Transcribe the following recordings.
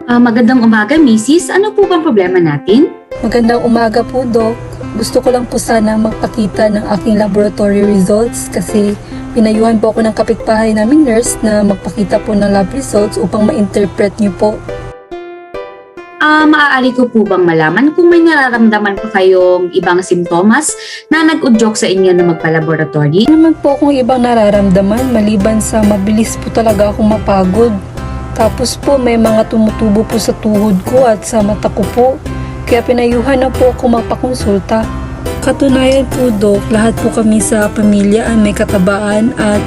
Magandang umaga, Mrs. Ano po bang problema natin? Magandang umaga po, Doc. Gusto ko lang po sana magpakita ng aking laboratory results kasi pinayuhan po ako ng kapitbahay naming nurse na magpakita po ng lab results upang ma-interpret niyo po. Maaari ko po bang malaman kung may nararamdaman pa kayong ibang simptomas na nag-udyok sa inyo na magpa-laboratory? Ano naman po akong ibang nararamdaman maliban sa mabilis po talaga akong mapagod. Tapos po may mga tumutubo po sa tuhod ko at sa mata ko po. Kaya pinayuhan na po ako magpakonsulta. Katunayan po, Doc, lahat po kami sa pamilya ay may katabaan at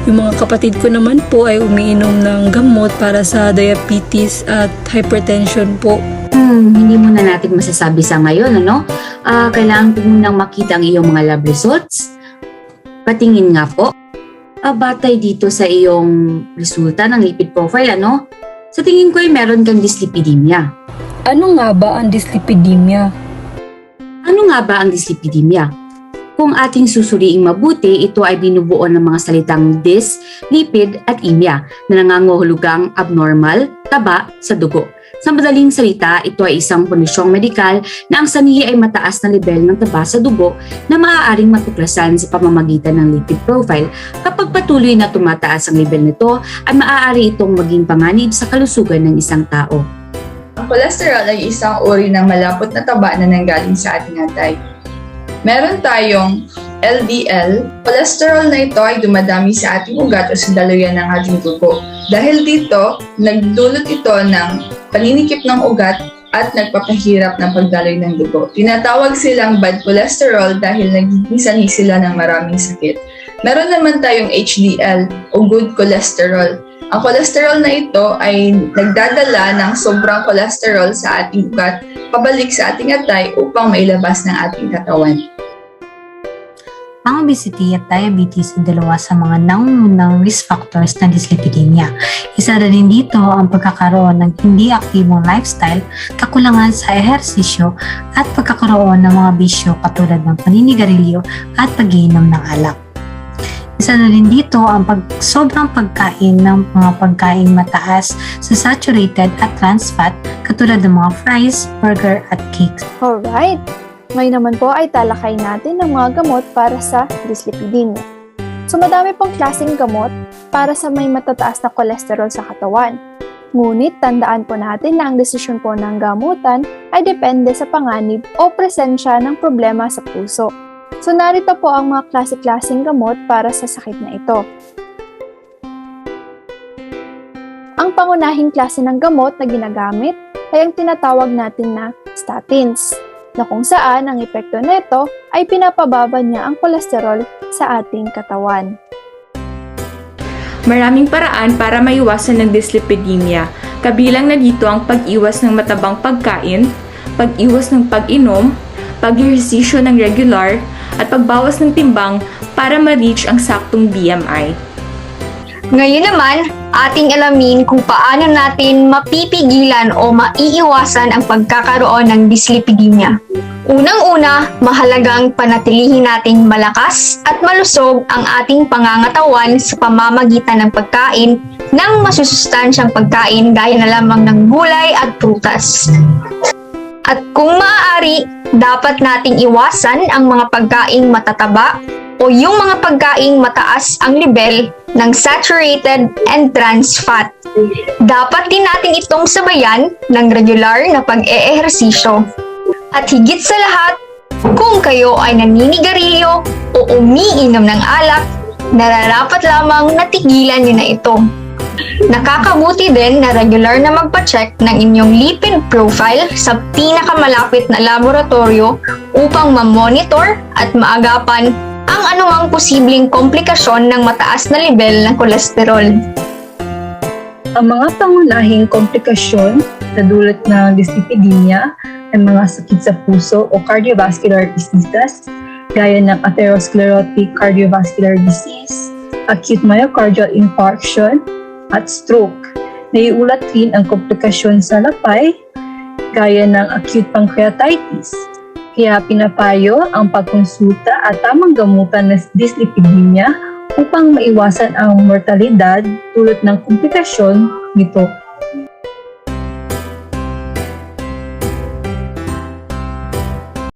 yung mga kapatid ko naman po ay umiinom ng gamot para sa diabetes at hypertension po. Hindi muna natin masasabi sa ngayon, ano? Kailangan ko munang makita ang iyong mga lab results. Patingin nga po. Batay dito sa iyong resulta ng lipid profile, ano? Sa tingin ko ay meron kang dyslipidemia. Ano nga ba ang dyslipidemia? Ano nga ba ang dyslipidemia? Kung ating susuriing mabuti, ito ay binubuo ng mga salitang dys, lipid at imia na nangangahulugang abnormal, taba sa dugo. Sa madaling salita, ito ay isang kondisyong medikal na ang sanhi ay mataas na level ng taba sa dugo na maaaring matuklasan sa pamamagitan ng lipid profile. Kapag patuloy na tumataas ang level nito, ay maaari itong maging panganib sa kalusugan ng isang tao. Ang cholesterol ay isang uri ng malapot na taba na nanggaling sa ating atay. Meron tayong LDL. Cholesterol na ito ay dumadami sa ating ugat o sa daluyan ng ating dugo. Dahil dito, nagdulot ito ng paninikip ng ugat at nagpapahirap ng pagdaloy ng dugo. Tinatawag silang bad cholesterol dahil nagiging sanhi sila ng maraming sakit. Meron naman tayong HDL o good cholesterol. Ang cholesterol na ito ay nagdadala ng sobrang cholesterol sa ating ugat pabalik sa ating atay upang mailabas ng ating katawan. Ang obesity at diabetes ay dalawa sa mga nangungunang risk factors ng dyslipidemia. Isa na rin dito ang pagkakaroon ng hindi aktibong lifestyle, kakulangan sa ehersisyo at pagkakaroon ng mga bisyo katulad ng paninigarilyo at pag-iinom ng alak. Isa na rin dito ang sobrang pagkain ng mga pagkain mataas sa saturated at trans fat katulad ng mga fries, burger at cakes. Alright! Ngayon naman po ay talakay natin ng mga gamot para sa dyslipidemia. So madami pong klaseng gamot para sa may matataas na kolesterol sa katawan. Ngunit tandaan po natin na ang desisyon po ng gamutan ay depende sa panganib o presensya ng problema sa puso. So narito po ang mga klase-klaseng gamot para sa sakit na ito. Ang pangunahing klase ng gamot na ginagamit ay ang tinatawag natin na statins, na kung saan ang epekto nito ay pinapababa niya ang kolesterol sa ating katawan. Maraming paraan para maiwasan ng dyslipidemia. Kabilang na dito ang pag-iwas ng matabang pagkain, pag-iwas ng pag-inom, pag-ehersisyo ng regular, at pagbawas ng timbang para ma-reach ang saktong BMI. Ngayon naman, ating alamin kung paano natin mapipigilan o maiiwasan ang pagkakaroon ng dyslipidemia. Unang-una, mahalagang panatilihin nating malakas at malusog ang ating pangangatawan sa pamamagitan ng pagkain ng masusustansyang pagkain gaya na lamang ng gulay at prutas. At kung maaari, dapat nating iwasan ang mga pagkaing matataba o yung mga pagkaing mataas ang level ng saturated and trans fat. Dapat din natin itong sabayan ng regular na pag-eehersisyo. At higit sa lahat, kung kayo ay naninigarilyo o umiinom ng alak, nararapat lamang natigilan niyo na ito. Nakakabuti din na regular na magpa-check ng inyong lipid profile sa pinakamalapit na laboratorio upang ma-monitor at maagapan ang anumang posibleng komplikasyon ng mataas na level ng kolesterol. Ang mga pangunahing komplikasyon na dulot ng dyslipidemia ay mga sakit sa puso o cardiovascular diseases gaya ng atherosclerotic cardiovascular disease, acute myocardial infarction, at stroke. Naiulat rin ang komplikasyon sa lapay gaya ng acute pancreatitis. Kaya pinapayo ang pagkonsulta at tamang gamutan ng dyslipidemia upang maiwasan ang mortalidad dulot ng komplikasyon nito.